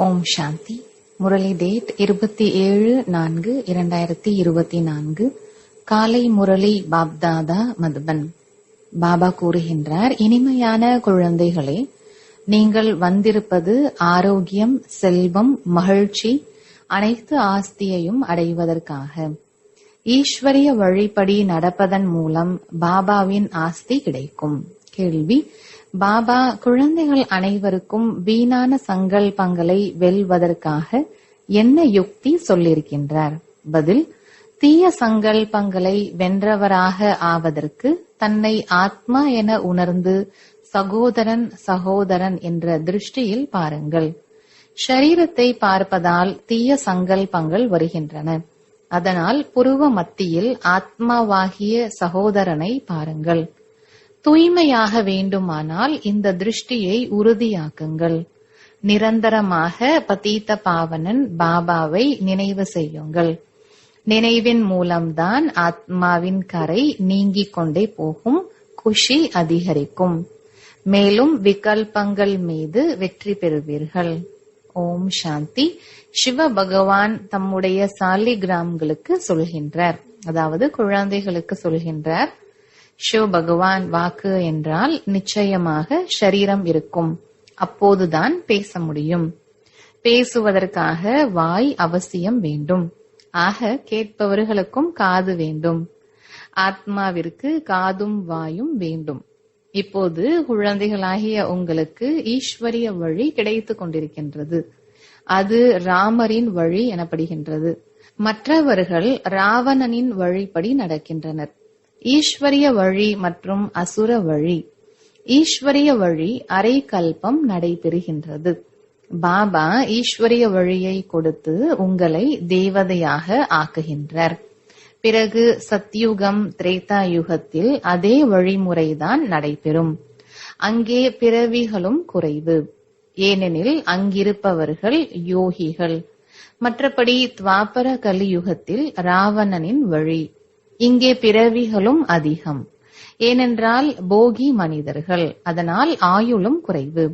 ஓம் சாந்தி. Murali date 27/4/2024. காலை முரளி பாப்தாதா மதுபன். பாபா கூறுகின்றார், இனிமையான குழந்தைகளே, நீங்கள் வந்திருப்பது ஆரோக்கியம், செல்வம், மகிழ்ச்சி, அனைத்து ஆஸ்தியையும் அடைவதற்காக. ஈஸ்வரிய வழிப்படி நடப்பதன் மூலம் பாபாவின் ஆஸ்தி கிடைக்கும். கேள்வி: பாபா குழந்தைகள் அனைவருக்கும் வீணான சங்கல்பங்களை வெல்வதற்காக என்ன யுக்தி சொல்லியிருக்கின்றார்? பதில்: தீய சங்கல்பங்களை வென்றவராக ஆவதற்கு தன்னை ஆத்மா என உணர்ந்து சகோதரன் சகோதரன் என்ற திருஷ்டியில் பாருங்கள். ஷரீரத்தை பார்ப்பதால் தீய சங்கல்பங்கள் வருகின்றன. அதனால் புருவ மத்தியில் ஆத்மாவாகிய சகோதரனை பாருங்கள். தூய்மையாக வேண்டுமானால் இந்த திருஷ்டியை உறுதியாக்குங்கள். நிரந்தரமாக பதீத பாவனன் பாபாவை நினைவு செய்யுங்கள். நினைவின் மூலம்தான் ஆத்மாவின் கரை நீங்கிக் கொண்டே போகும், குஷி அதிகரிக்கும். மேலும் விகல்பங்கள் மீது வெற்றி பெறுவீர்கள். ஓம் சாந்தி. சிவ பகவான் தம்முடைய சாலிகிராம்களுக்கு சொல்கின்றார், அதாவது குழந்தைகளுக்கு சொல்கின்றார். சிவ பகவான் வாக்கு என்றால் நிச்சயமாக ஷரீரம் இருக்கும், அப்போதுதான் பேச முடியும். பேசுவதற்காக வாய் அவசியம் வேண்டும். ஆக கேட்பவர்களுக்கும் காது வேண்டும். ஆத்மாவிற்கு காதும் வாயும் வேண்டும். இப்போது குழந்தைகளாகிய உங்களுக்கு ஈஸ்வரிய வழி கிடைத்துக் கொண்டிருக்கின்றது. அது ராமரின் வழி எனப்படுகின்றது. மற்றவர்கள் ராவணனின் வழிப்படி நடக்கின்றனர். ஈஸ்வரிய வழி மற்றும் அசுர வழி. ஈஸ்வரிய வழி அரை கல்பம் நடைபெறுகின்றது. பாபா ஈஸ்வரிய வழியை கொடுத்து உங்களை தேவதையாக ஆக்குகின்றார். பிறகு சத்யுகம், திரேதா யுகத்தில் அதே வழிமுறைதான் நடைபெறும். அங்கே பிறவிகளும் குறைவு, ஏனெனில் அங்கிருப்பவர்கள் யோகிகள். மற்றபடி துவாபர கலியுகத்தில் ராவணனின் வழி. இங்கே பிறவிகளும் அதிகம், ஏனென்றால் போகி மனிதர்கள், அதனால் ஆயுளும் குறைவு.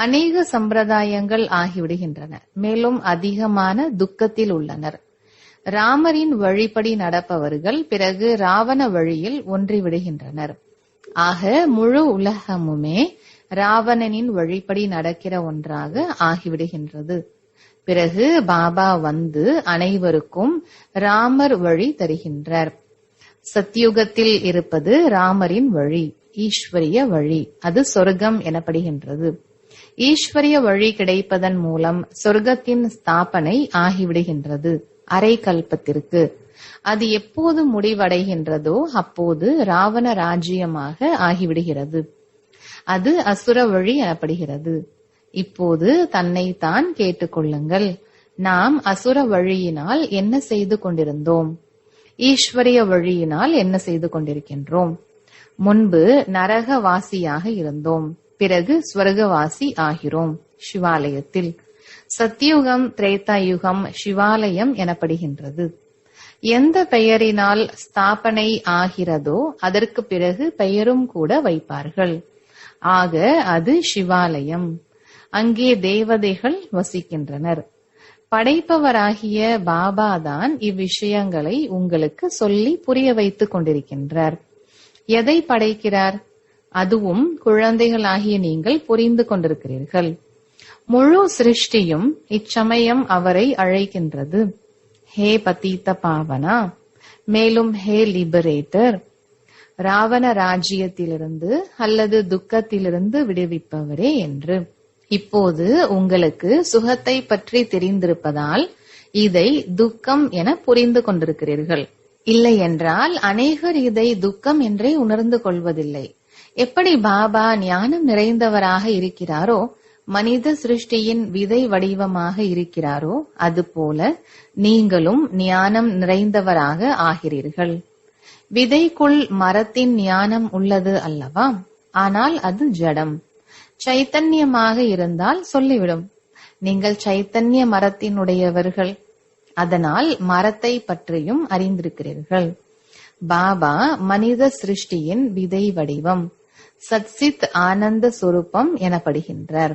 அநேக சம்பிரதாயங்கள் ஆகிவிடுகின்றன. மேலும் அதிகமான துக்கத்தில் உள்ளனர். ராமரின் வழிப்படி நடப்பவர்கள் பிறகு ராவண வழியில் ஒன்றிவிடுகின்றனர். ஆக முழு உலகமுமே ராவணனின் வழிப்படி நடக்கிற ஒன்றாக ஆகிவிடுகின்றது. பிறகு பாபா வந்து அனைவருக்கும் ராமர் வழி தருகின்றார். சத்யுகத்தில் இருப்பது ராமரின் வழி, ஈஸ்வரிய வழி. அது சொர்க்கம் எனப்படுகின்றது. ஈஸ்வரிய வழி கிடைப்பதன் மூலம் சொர்க்கத்தின் ஸ்தாபனை ஆகிவிடுகின்றது அரை கல்பத்திற்கு. அது எப்போது முடிவடைகின்றதோ அப்போது ராவண ராஜ்யமாக ஆகிவிடுகிறது. அது அசுர வழி எனப்படுகிறது. இப்போது தன்னைத்தான் கேட்டுக்கொள்ளுங்கள். நாம் அசுர வழியினால் என்ன செய்து கொண்டிருந்தோம்? ஈஸ்வரிய வழியினால் என்ன செய்து கொண்டிருக்கின்றோம்? முன்பு நரகவாசியாக இருந்தோம், பிறகு ஸ்வர்கவாசி ஆகிறோம் சிவாலயத்தில். சத்யுகம், திரேதா யுகம் சிவாலயம் எனப்படுகின்றது. எந்த பெயரினால் ஸ்தாபனை ஆகிறதோ அதற்கு பிறகு பெயரும் கூட வைப்பார்கள். ஆக அது சிவாலயம். அங்கே தேவதைகள் வசிக்கின்றனர். படைப்பவராகிய பாபாதான் இவ்விஷயங்களை உங்களுக்கு சொல்லி புரிய வைத்துக் கொண்டிருக்கின்றார். எதை படைக்கிறார்? அதுவும் குழந்தைகளாகிய நீங்கள் புரிந்து கொண்டிருக்கிறீர்கள். முழு சிருஷ்டியும் இச்சமயம் அவரை அழைக்கின்றது. ஹே பதீத பாவனா, மேலும் ஹே லிபரேட்டர், ராவண ராஜ்யத்திலிருந்து அல்லது துக்கத்திலிருந்து விடுவிப்பவரே என்று. இப்போது உங்களுக்கு சுகத்தை பற்றி தெரிந்திருப்பதால் இதை துக்கம் என புரிந்து கொண்டிருக்கிறீர்கள். இல்லை என்றால் அநேகர் இதை துக்கம் என்றே உணர்ந்து கொள்வதில்லை. எப்படி பாபா ஞானம் நிறைந்தவராக இருக்கிறாரோ, மனித சிருஷ்டியின் விதை வடிவமாக இருக்கிறாரோ, அதுபோல நீங்களும் ஞானம் நிறைந்தவராக ஆகிறீர்கள். விதைக்குள் மரத்தின் ஞானம் உள்ளது அல்லவா? ஆனால் அது ஜடம். சைத்தன்யமாக இருந்தால் சொல்லிவிடும், நீங்கள் சைத்தன்ய மரத்தினுடையவர்கள், அதனால் மரத்தை பற்றியும் அறிந்திருக்கிறீர்கள். பாபா மனித சிருஷ்டியின் விதை வடிவம், சத்சித் ஆனந்த சொரூபம் எனப்படுகின்றார்.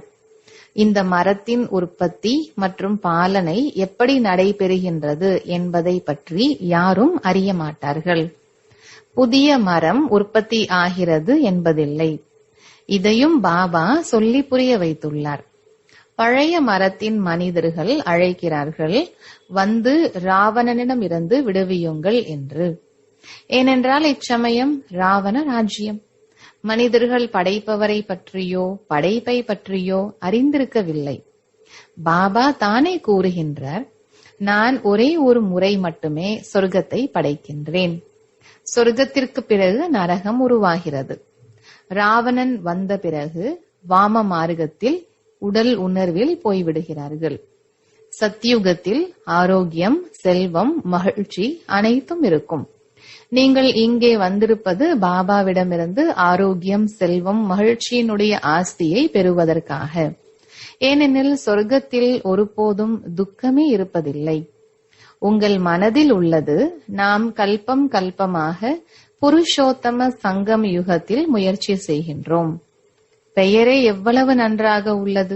இந்த மரத்தின் உற்பத்தி மற்றும் பாலனை எப்படி நடைபெறுகின்றது என்பதை பற்றி யாரும் அறிய மாட்டார்கள். புதிய மரம் உற்பத்தி ஆகிறது என்பதில்லை. இதையும் பாபா சொல்லி புரிய வைத்துள்ளார். பழைய மரத்தின் மனிதர்கள் அழைக்கிறார்கள், வந்து ராவணனிடம் இருந்து விடுவியுங்கள் என்று. ஏனென்றால் இச்சமயம் ராவண ராஜ்யம். மனிதர்கள் படைப்பவரை பற்றியோ படைப்பை பற்றியோ அறிந்திருக்கவில்லை. பாபா தானே கூறுகின்றார், நான் ஒரே ஒரு முறை மட்டுமே சொர்க்கத்தை படைக்கின்றேன். சொர்க்கத்திற்கு பிறகு நரகம் உருவாகிறது. ராவணன் வந்த பிறகு வாம மார்க்கத்தில் உடல் உணர்வில் போய்விடுகிறார்கள். சத்யுகத்தில் ஆரோக்கியம், செல்வம், மகிழ்ச்சி அனைத்தும் இருக்கும். நீங்கள் இங்கே வந்திருப்பது பாபாவிடமிருந்து ஆரோக்கியம், செல்வம், மகிழ்ச்சியினுடைய ஆஸ்தியை பெறுவதற்காக. ஏனெனில் சொர்க்கத்தில் ஒருபோதும் துக்கமே இருப்பதில்லை. உங்கள் மனதில் உள்ளது, நாம் கல்பம் கல்பமாக புருஷோத்தம சங்கம் யுகத்தில் முயற்சி செய்கின்றோம். பெயரே எவ்வளவு நன்றாக உள்ளது.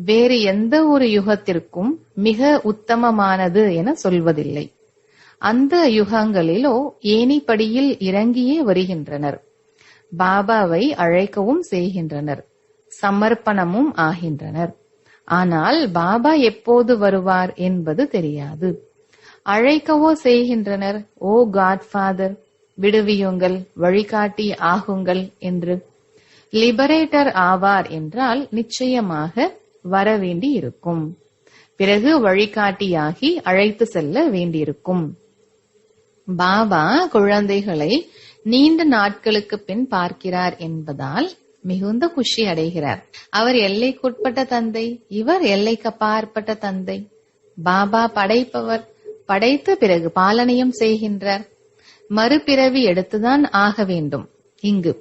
வேறு எந்த ஒரு யுகத்திற்கும் மிக உத்தமமானது என சொல்வதில்லை. அந்த யுகங்களிலோ ஏணிப்படியில் இறங்கியே வருகின்றனர். பாபாவை அழைக்கவும் செய்கின்றனர், சமர்ப்பணமும் ஆகின்றனர். ஆனால் பாபா எப்போது வருவார் என்பது தெரியாது. அழைக்கவோ செய்கின்றனர், ஓ காட்ஃபாதர், விடுவியுங்கள், வழிகாட்டி ஆகுங்கள் என்று. லிபரேட்டர் ஆவார் என்றால் நிச்சயமாக வரவேண்டி இருக்கும். பிறகு வழிகாட்டியாகி அழைத்து செல்ல வேண்டியிருக்கும். பாபா குழந்தைகளை நீண்ட நாட்களுக்கு பின் பார்க்கிறார் என்பதால் மிகுந்த குஷி அடைகிறார். அவர் எல்லைக்குட்பட்ட தந்தை, இவர் எல்லைக்கு அப்பாற்பட்ட தந்தை. பாபா படைப்பவர், படைத்த பிறகு பாலனையும் செய்கின்றார். மறுபிறவி எடுத்துதான் ஆக வேண்டும். இங்கு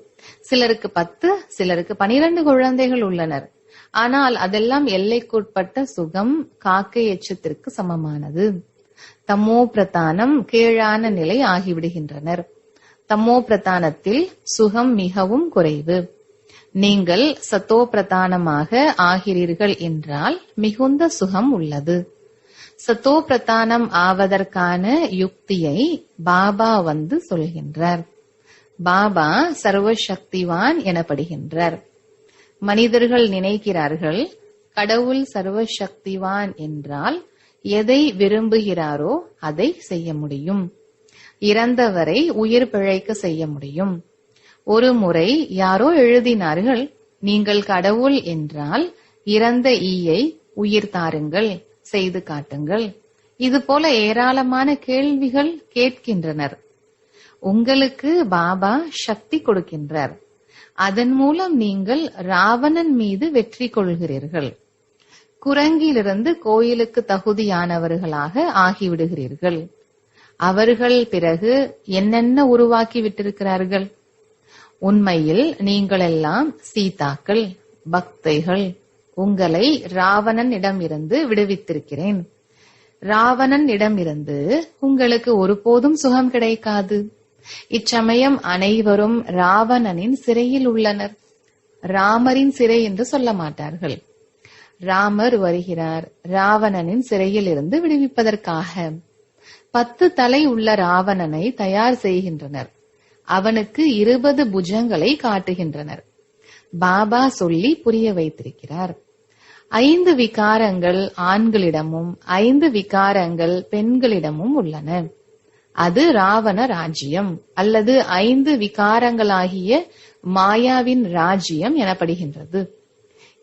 சிலருக்கு 10, சிலருக்கு 12 குழந்தைகள் உள்ளனர். ஆனால் அதெல்லாம் எல்லைக்குட்பட்ட சுகம், காக்கை எச்சத்திற்கு சமமானது. தமோ பிரதானம் கீழான நிலை ஆகிவிடுகின்றனர். தமோ பிரதானத்தில் சுகம் மிகவும் குறைவு. நீங்கள் சத்தோ பிரதானமாக ஆகிறீர்கள் என்றால் மிகுந்த சுகம் உள்ளது. சத்தோ பிரதானம் ஆவதற்கான யுக்தியை பாபா வந்து சொல்கின்றார். பாபா சர்வசக்திவான் எனப்படுகின்றார். மனிதர்கள் நினைக்கிறார்கள், கடவுள் சர்வசக்திவான் என்றால் எதை விரும்புகிறாரோ அதை செய்ய முடியும். இறந்தவரை உயிர் பிழைக்க செய்ய முடியும். ஒரு முறை யாரோ எழுதினார்கள், நீங்கள் கடவுள் என்றால் இறந்த ஈயை உயிர் தாருங்கள், செய்து காட்டுங்கள். இது போல ஏராளமான கேள்விகள் கேட்கின்றனர். உங்களுக்கு பாபா சக்தி கொடுக்கின்றார். அதன் மூலம் நீங்கள் ராவணன் மீது வெற்றி கொள்கிறீர்கள். குரங்கிலிருந்து கோயிலுக்கு தகுதியானவர்களாக ஆகிவிடுகிறீர்கள். அவர்கள் பிறகு என்னென்ன உருவாக்கி விட்டிருக்கிறார்கள். உண்மையில் நீங்களெல்லாம் சீதாக்கள், பக்தைகள். உங்களை ராவணனிடமிருந்து விடுவித்திருக்கிறேன். ராவணனிடமிருந்து உங்களுக்கு ஒருபோதும் சுகம் கிடைக்காது. இச்சமயம் அனைவரும் ராவணனின் சிறையில் உள்ளனர். ராமரின் சிறை என்று சொல்ல மாட்டார்கள். ராமர் வருகிறார் ராவணனின் சிறையில் இருந்து விடுவிப்பதற்காக. 10 தலை உள்ள ராவணனை தயார் செய்கின்றனர். அவனுக்கு 20 புஜங்களை காட்டுகின்றனர். பாபா சொல்லி புரிய வைத்திருக்கிறார். 5 விகாரங்கள் ஆண்களிடமும் 5 விகாரங்கள் பெண்களிடமும் உள்ளன. அது ராவண ராஜ்யம் அல்லது 5 விகாரங்களாகிய மாயாவின் ராஜ்யம் எனப்படுகின்றது.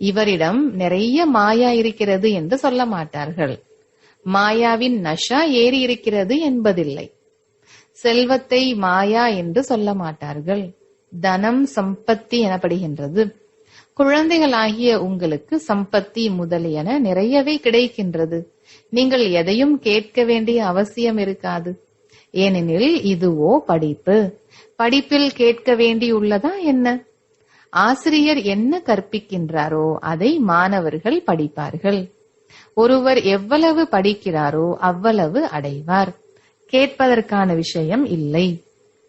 இவரிடம் நிறைய மாயா இருக்கிறது என்று சொல்ல மாட்டார்கள். மாயாவின் நஷா ஏறி இருக்கிறது என்பதில்லை. செல்வத்தை மாயா என்று சொல்ல மாட்டார்கள். தனம் சம்பத்தி எனப்படுகின்றது. குழந்தைகளாகிய உங்களுக்கு சம்பத்தி முதலியன நிறையவே கிடைக்கின்றது. நீங்கள் எதையும் கேட்க வேண்டிய அவசியம் இருக்காது. ஏனெனில் இதுவோ படிப்பு. படிப்பில் கேட்க வேண்டியுள்ளதா என்ன? ஆசிரியர் என்ன கற்பிக்கின்றாரோ அதை மாணவர்கள் படிப்பார்கள். ஒருவர் எவ்வளவு படிக்கிறாரோ அவ்வளவு அடைவார். கேட்பதற்கான விஷயம் இல்லை.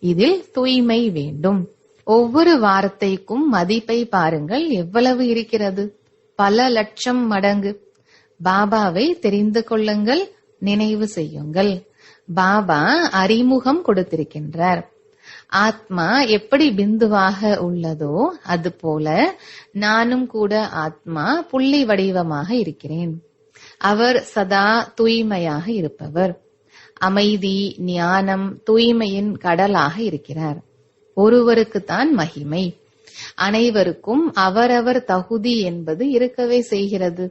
இதில் தூய்மை வேண்டும். ஒவ்வொரு வார்த்தைக்கும் மதிப்பை பாருங்கள், எவ்வளவு இருக்கிறது. பல லட்சம் மடங்கு. பாபாவை தெரிந்து கொள்ளுங்கள், நினைவு செய்யுங்கள். பாபா அறிமுகம் கொடுத்திருக்கின்றார். ஆத்மா எப்படி பிந்துவாக உள்ளதோ அதுபோல நானும் கூட ஆத்மா புள்ளி வடிவமாக இருக்கிறேன். அவர் சதா தூய்மையாக இருப்பவர். அமைதி, ஞானம், தூய்மையின் கடலாக இருக்கிறார். ஒருவருக்குத்தான் மகிமை. அனைவருக்கும் அவரவர் தகுதி என்பது இருக்கவே செய்கிறது.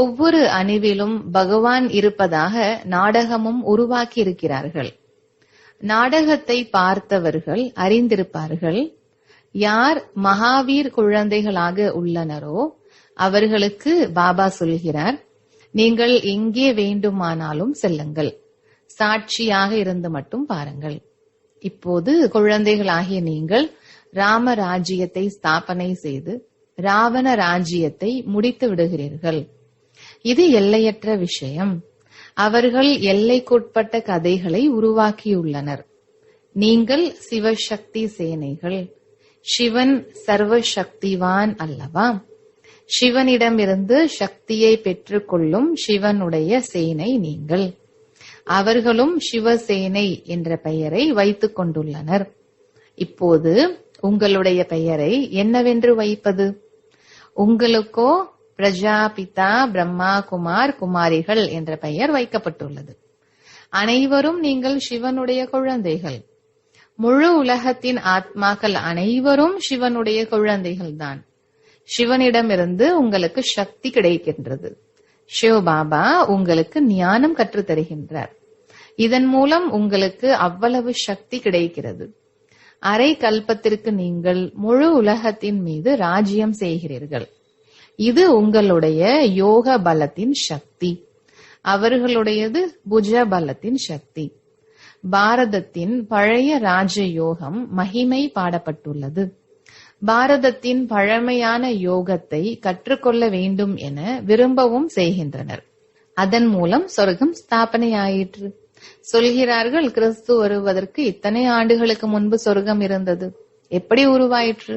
ஒவ்வொரு அணுவிலும் பகவான் இருப்பதாக நாடகமும் உருவாக்கி இருக்கிறார்கள். நாடகத்தை பார்த்தவர்கள் அறிந்திருப்பார்கள். யார் மகாவீர் குழந்தைகளாக உள்ளனரோ அவர்களுக்கு பாபா சொல்கிறார், நீங்கள் எங்கே வேண்டுமானாலும் செல்லுங்கள், சாட்சியாக இருந்து மட்டும் பாருங்கள். இப்போது குழந்தைகளாகிய நீங்கள் ராம ராஜ்யத்தை ஸ்தாபனை செய்து ராவண ராஜ்யத்தை முடித்து விடுகிறீர்கள். இது எல்லையற்ற விஷயம். அவர்கள் எல்லைக்குட்பட்ட கதைகளை உருவாக்கியுள்ளனர். நீங்கள் சிவசக்தி சேனைகள். சிவன் சர்வ சக்திவான் அல்லவா? சிவனிடமிருந்து சக்தியை பெற்றுக் கொள்ளும் சிவனுடைய சேனை நீங்கள். அவர்களும் சிவசேனை என்ற பெயரை வைத்துக் கொண்டுள்ளனர். இப்போது உங்களுடைய பெயரை என்னவென்று வைப்பது? உங்களுக்கோ பிரஜாபிதா, பிரம்மா, குமார், குமாரிகள் என்ற பெயர் வைக்கப்பட்டுள்ளது. அனைவரும் நீங்கள் சிவனுடைய குழந்தைகள். முழு உலகத்தின் ஆத்மாக்கள் அனைவரும் சிவனுடைய குழந்தைகள்தான். சிவனிடமிருந்து உங்களுக்கு சக்தி கிடைக்கின்றது. சிவபாபா உங்களுக்கு ஞானம் கற்றுத் தருகின்றார். இதன் மூலம் உங்களுக்கு அவ்வளவு சக்தி கிடைக்கிறது. அரை கல்பத்திற்கு நீங்கள் முழு உலகத்தின் மீது ராஜ்யம் செய்கிறீர்கள். இது உங்களுடைய யோக பலத்தின் சக்தி. அவர்களுடையது புஜ பலத்தின் சக்தி. பாரதத்தின் பழைய ராஜயோகம் மகிமை பாடப்பட்டுள்ளது. பாரதத்தின் பழமையான யோகத்தை கற்றுக்கொள்ள வேண்டும் என விரும்பவும் செய்கின்றனர். அதன் மூலம் சொர்க்கம் ஸ்தாபனை ஆயிற்று. சொல்கிறார்கள், கிறிஸ்து வருவதற்கு இத்தனை ஆண்டுகளுக்கு முன்பு சொர்க்கம் இருந்தது. எப்படி உருவாயிற்று?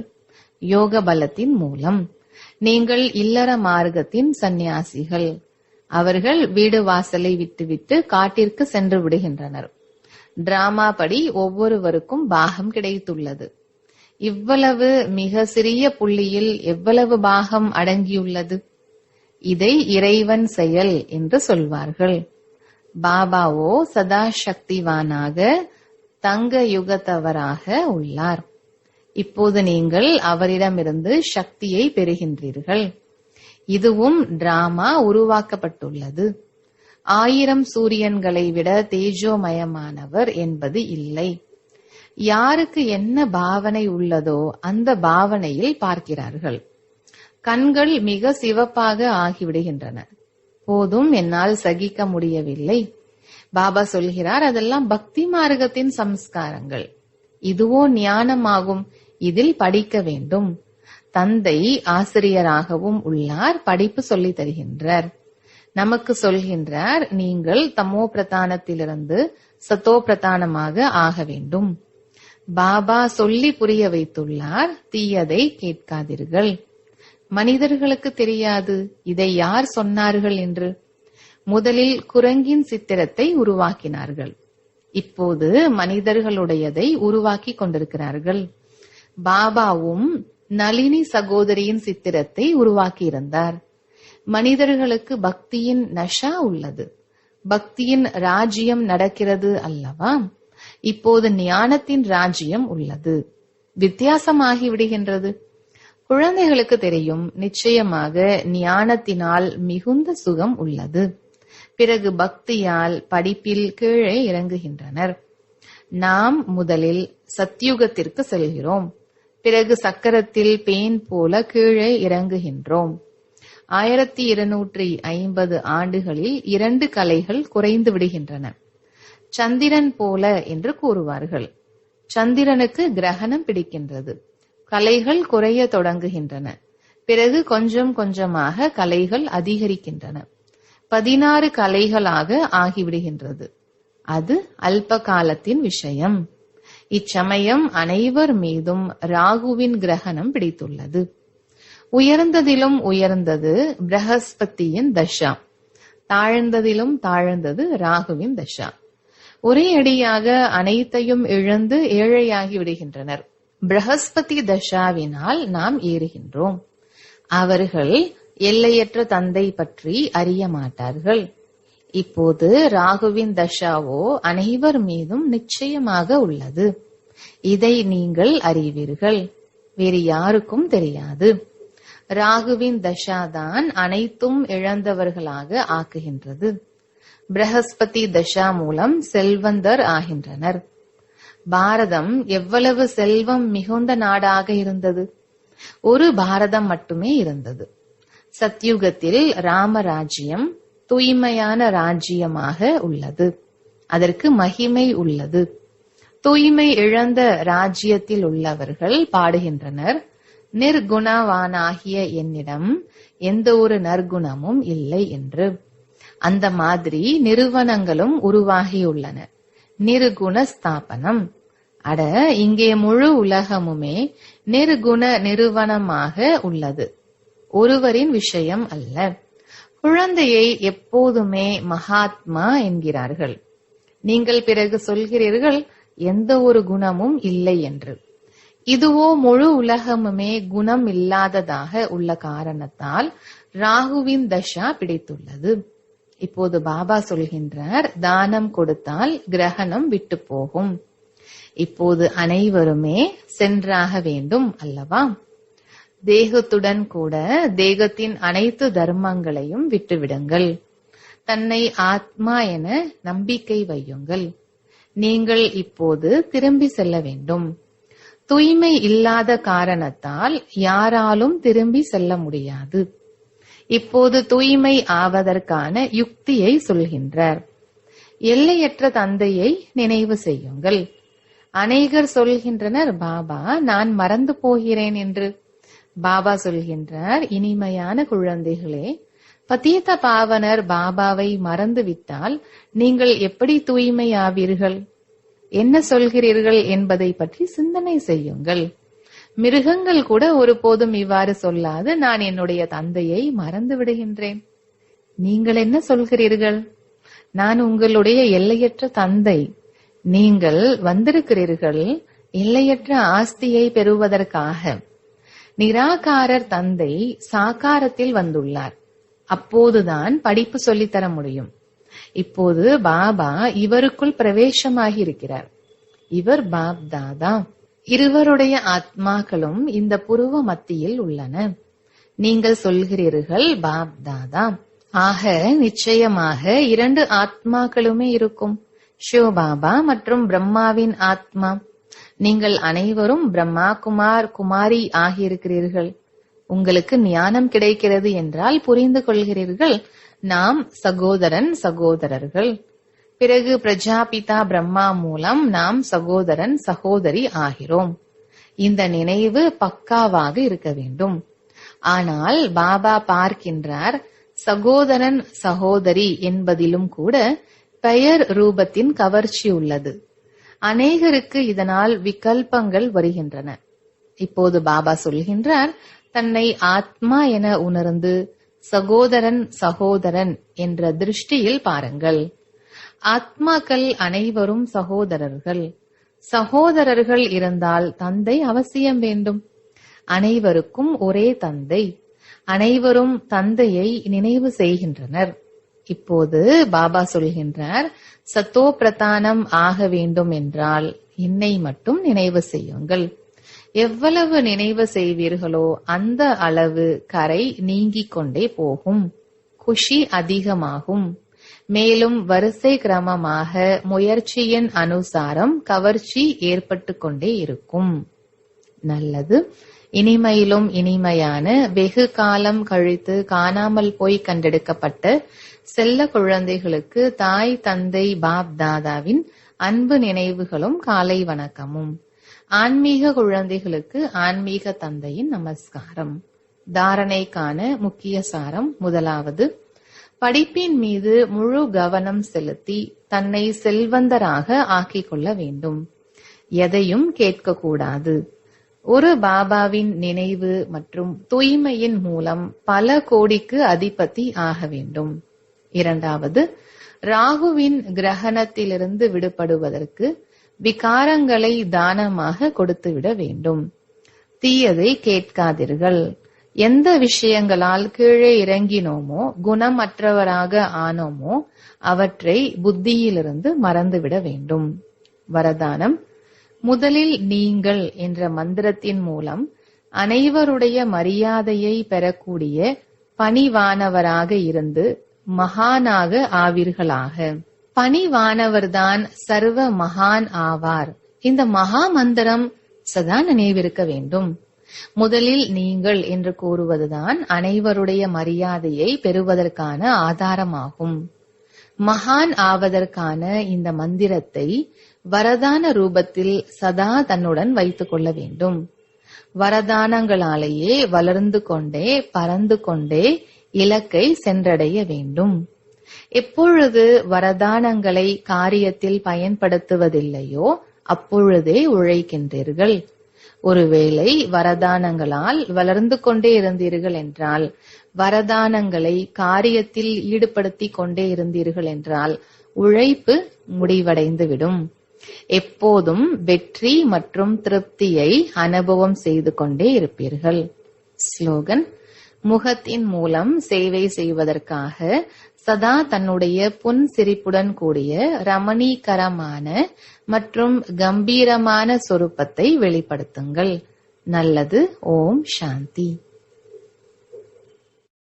யோக பலத்தின் மூலம். நீங்கள் இல்லற மார்க்கத்தின் சந்நியாசிகள். அவர்கள் வீடு வாசலை விட்டுவிட்டு காட்டிற்கு சென்று விடுகின்றனர். டிராமா படி ஒவ்வொருவருக்கும் பாகம் கிடைத்துள்ளது. இவ்வளவு மிக சிறிய புள்ளியில் எவ்வளவு பாகம் அடங்கியுள்ளது? இதை இறைவன் செயல் என்று சொல்வார்கள். பாபாவோ சதா சக்திவானாக தங்க யுகத்தவராக உள்ளார். இப்போது நீங்கள் அவரிடமிருந்து சக்தியை பெறுகின்றீர்கள். இதுவும் டிராமா உருவாக்கப்பட்டுள்ளது. 1000 சூரியன்களை விட தேஜோமயமானவர் என்பது இல்லை. யாருக்கு என்ன பாவனை உள்ளதோ அந்த பாவனையில் பார்க்கிறார்கள். கண்கள் மிக சிவப்பாக ஆகிவிடுகின்றன. போதும், என்னால் சகிக்க முடியவில்லை. பாபா சொல்கிறார், அதெல்லாம் பக்தி மார்க்கத்தின் சம்ஸ்காரங்கள். இதுவோ ஞானமாகும். இதில் படிக்க வேண்டும். தந்தை ஆசிரியராகவும் உள்ளார், படிப்பு சொல்லி தருகின்றார். நமக்கு சொல்கின்றார், நீங்கள் தமோ பிரதானத்திலிருந்து சத்தோ பிரதானமாக ஆக வேண்டும். பாபா சொல்லி புரிய வைத்துள்ளார், தீயதை கேட்காதீர்கள். மனிதர்களுக்கு தெரியாது இதை யார் சொன்னார்கள் என்று. முதலில் குரங்கின் சித்திரத்தை உருவாக்கினார்கள். இப்போது மனிதர்களுடையதை உருவாக்கி கொண்டிருக்கிறார்கள். பாபாவும் நளினி சகோதரியின் சித்திரத்தை உருவாக்கியிருந்தார். மனிதர்களுக்கு பக்தியின் நஷா உள்ளது. பக்தியின் ராஜ்யம் நடக்கிறது அல்லவா? இப்போது ஞானத்தின் ராஜ்யம் உள்ளது. வித்தியாசமாகி விடுகின்றது. குழந்தைகளுக்கு தெரியும், நிச்சயமாக ஞானத்தினால் மிகுந்த சுகம் உள்ளது. பிறகு பக்தியால் படிப்பில் கீழே இறங்குகின்றனர். நாம் முதலில் சத்யுகத்திற்கு செல்கிறோம். பிறகு சக்கரத்தில் பேன் போல கீழே இறங்குகின்றோம். 1250 ஆண்டுகளில் 2 கலைகள் குறைந்து விடுகின்றன. சந்திரன் போல என்று கூறுவார்கள். சந்திரனுக்கு கிரகணம் பிடிக்கின்றது. கலைகள் குறைய தொடங்குகின்றன. பிறகு கொஞ்சம் கொஞ்சமாக கலைகள் அதிகரிக்கின்றன. 16 கலைகளாக ஆகிவிடுகின்றது. அது அல்ப காலத்தின் விஷயம். இச்சமயம் அனைவர் மீதும் ராகுவின் கிரகணம் பிடித்துள்ளது. உயர்ந்ததிலும் உயர்ந்தது பிரகஸ்பதியின் தசா, தாழ்ந்ததிலும் தாழ்ந்தது ராகுவின் தசா. ஒரே அடியாக அனைத்தையும் இழந்து ஏழையாகி விடுகின்றனர். பிரகஸ்பதி தசாவினால் நாம் ஏறுகின்றோம். அவர்கள் எல்லையற்ற தந்தை பற்றி அறிய மாட்டார்கள். இப்போது ராகுவின் தசாவோ அனைவர் மீதும் நிச்சயமாக உள்ளது. இதை நீங்கள் அறிவீர்கள், வேறு யாருக்கும் தெரியாது. ராகுவின் தசாதான் அனைத்தும் இழந்தவர்களாக ஆக்குகின்றது. பிரகஸ்பதி தசா மூலம் செல்வந்தர் ஆகின்றனர். பாரதம் எவ்வளவு செல்வம் மிகுந்த நாடாக இருந்தது. ஒரு பாரதம் மட்டுமே இருந்தது. சத்யுகத்தில் ராமராஜ்யம் தூய்மையான ராஜ்யமாக உள்ளது. அதற்கு மகிமை உள்ளது. தூய்மை இழந்த ராஜ்யத்தில் உள்ளவர்கள் பாடுகின்றனர், நிர்குணவானாகிய என்னிடம் எந்த ஒரு நற்குணமும் இல்லை என்று. அந்த மாதிரி நிறுவனங்களும் உருவாகியுள்ளன. நிர்குண ஸ்தாபனம். அட, இங்கே முழு உலகமுமே நிர்குண நிறுவனமாக உள்ளது, ஒருவரின் விஷயம் அல்ல. குழந்தையை எப்போதுமே மகாத்மா என்கிறார்கள். நீங்கள் பிறகு சொல்கிறீர்கள் எந்த ஒரு குணமும் இல்லை என்று. இதுவோ முழு உலகமுமே குணம் இல்லாததாக உள்ள காரணத்தால் ராகுவின் தசா பிடித்துள்ளது. இப்போது பாபா சொல்கின்றார், தானம் கொடுத்தால் கிரகணம் விட்டு போகும். இப்போது அனைவருமே சென்றாக வேண்டும் அல்லவா? தேகத்துடன் கூட தேகத்தின் அனைத்து தர்மங்களையும் விட்டுவிடுங்கள். தன்னை ஆத்மா என நம்பிக்கை வையுங்கள். நீங்கள் இப்போது திரும்பி செல்ல வேண்டும். தூய்மை இல்லாத காரணத்தால் யாராலும் திரும்பி செல்ல முடியாது. இப்போது தூய்மை ஆவதற்கான யுக்தியை சொல்கின்றார். எல்லையற்ற தந்தையை நினைவு செய்யுங்கள். அநேகர் சொல்கின்றனர், பாபா நான் மறந்து போகிறேன் என்று. பாபா சொல்கின்றார், இனிமையான குழந்தைகளே, பதீத பாவனர் பாபாவை மறந்துவிட்டால் நீங்கள் எப்படி தூய்மை ஆவீர்கள்? என்ன சொல்கிறீர்கள் என்பதை பற்றி சிந்தனை செய்யுங்கள். மிருகங்கள் கூட ஒருபோதும் இவ்வாறு சொல்லாது, நான் என்னுடைய தந்தையை மறந்து விடுகின்றேன். நீங்கள் என்ன சொல்கிறீர்கள்? நான் உங்களுடைய எல்லையற்ற தந்தை. நீங்கள் வந்திருக்கிறீர்கள் எல்லையற்ற ஆஸ்தியை பெறுவதற்காக. நிராகாரர் தந்தை சாகாரத்தில் வந்துள்ளார். அப்போதுதான் படிப்பு சொல்லித்தர முடியும். இப்போது பாபா இவருக்குள் பிரவேசமாகி இருக்கிறார். இவர் பாப் தாதா. இருவருடைய ஆத்மாக்களும் இந்த புருவ மத்தியில் உள்ளன. நீங்கள் சொல்கிறீர்கள் பாப் தாதா. ஆக நிச்சயமாக இரண்டு ஆத்மாக்களுமே இருக்கும், சிவபாபா மற்றும் பிரம்மாவின் ஆத்மா. நீங்கள் அனைவரும் பிரம்மா குமார் குமாரி ஆகியிருக்கிறீர்கள். உங்களுக்கு ஞானம் கிடைக்கிறது என்றால் புரிந்து கொள்கிறீர்கள், நாம் சகோதரன் சகோதரர்கள். பிறகு பிரஜாபிதா பிரம்மா மூலம் நாம் சகோதரன் சகோதரி ஆகிறோம். இந்த நினைவு பக்காவாக இருக்க வேண்டும். ஆனால் பாபா பார்க்கின்றார், சகோதரன் சகோதரி என்பதிலும் கூட பெயர் ரூபத்தின் கவர்ச்சி உள்ளது. அநேகருக்கு இதனால் விகல்பங்கள் வருகின்றன. இப்போது பாபா சொல்கின்றார், தன்னை ஆத்மா என உணர்ந்து சகோதரன் சகோதரன் என்ற திருஷ்டியில் பாருங்கள். ஆத்மாக்கள் அனைவரும் சகோதரர்கள். சகோதரர்கள் இருந்தால் தந்தை அவசியம் வேண்டும். அனைவருக்கும் ஒரே தந்தை. அனைவரும் தந்தையை நினைவு செய்கின்றனர். இப்போது பாபா சொல்கின்றார், சத்தோ பிரதானம் ஆக வேண்டும் என்றால் என்னை மட்டும் நினைவு செய்யுங்கள். எவ்வளவு நினைவு செய்வீர்களோ அந்த அளவு கரை நீங்கிக் கொண்டே போகும், குஷி அதிகமாகும். மேலும் வரிசை கிரமமாக முயற்சியின் அனுசாரம் கவர்ச்சி ஏற்பட்டு கொண்டே இருக்கும். நல்லது. இனிமையிலும் இனிமையான வெகு காலம் கழித்து காணாமல் போய் கண்டெடுக்கப்பட்ட செல்ல குழந்தைகளுக்கு தாய் தந்தை பாப் தாதாவின் அன்பு நினைவுகளும் காலை வணக்கமும். ஆன்மீக குழந்தைகளுக்கு ஆன்மீக தந்தையின் நமஸ்காரம். தாரணைக்கான முக்கிய சாரம். முதலாவது, படிப்பின் மீது முழு கவனம் செலுத்தி தன்னை செல்வந்தராக ஆக்கிக் கொள்ள வேண்டும். எதையும் கேட்கக்கூடாது. ஒரு பாபாவின் நினைவு மற்றும் தூய்மையின் மூலம் பல கோடிக்கு அதிபதி ஆக வேண்டும். இரண்டாவது, ராகுவின் கிரகணத்திலிருந்து விடுபடுவதற்கு விகாரங்களை தானமாக கொடுத்துவிட வேண்டும். தீயதை கேட்காதீர்கள். எந்த விஷயங்களால் கீழே இறங்கினோமோ, குணமற்றவராக ஆனோமோ, அவற்றை புத்தியிலிருந்து மறந்துவிட வேண்டும். வரதானம்: முதலில் நீங்கள் என்ற மந்திரத்தின் மூலம் அனைவருடைய மரியாதையை பெறக்கூடிய பணிவானவராக இருந்து மகானாக ஆவீர்களாக. பணிவானவர்தான் சர்வ மகான் ஆவார். இந்த மகா மந்திரம் சதா நினைவிருக்க வேண்டும். முதலில் நீங்கள் என்று கூறுவதுதான் அனைவருடைய மரியாதையை பெறுவதற்கான ஆதாரமாகும். மகான் ஆவதற்கான இந்த மந்திரத்தை வரதான ரூபத்தில் சதா தன்னுடன் வைத்துக் கொள்ள வேண்டும். வரதானங்களாலேயே வளர்ந்து கொண்டே பறந்து கொண்டே இலக்கை சென்றடைய வேண்டும். எப்பொழுது வரதானங்களை காரியத்தில் பயன்படுத்துவதில்லையோ அப்பொழுதே உழைக்கின்றீர்கள். ஒருவேளை வரதானங்களால் வளர்ந்து கொண்டே இருந்தீர்கள் என்றால், வரதானங்களை காரியத்தில் ஈடுபடுத்திக் கொண்டே இருந்தீர்கள் என்றால் உழைப்பு முடிவடைந்துவிடும். எப்போதும் வெற்றி மற்றும் திருப்தியை அனுபவம் செய்து கொண்டே இருப்பீர்கள். ஸ்லோகன்: முகத்தின் மூலம் சேவை செய்வதற்காக சதா தன்னுடைய புன் சிரிப்புடன் கூடிய ரமணீகரமான மற்றும் கம்பீரமான சொரூபத்தை வெளிப்படுத்துங்கள். நல்லது. ஓம் சாந்தி.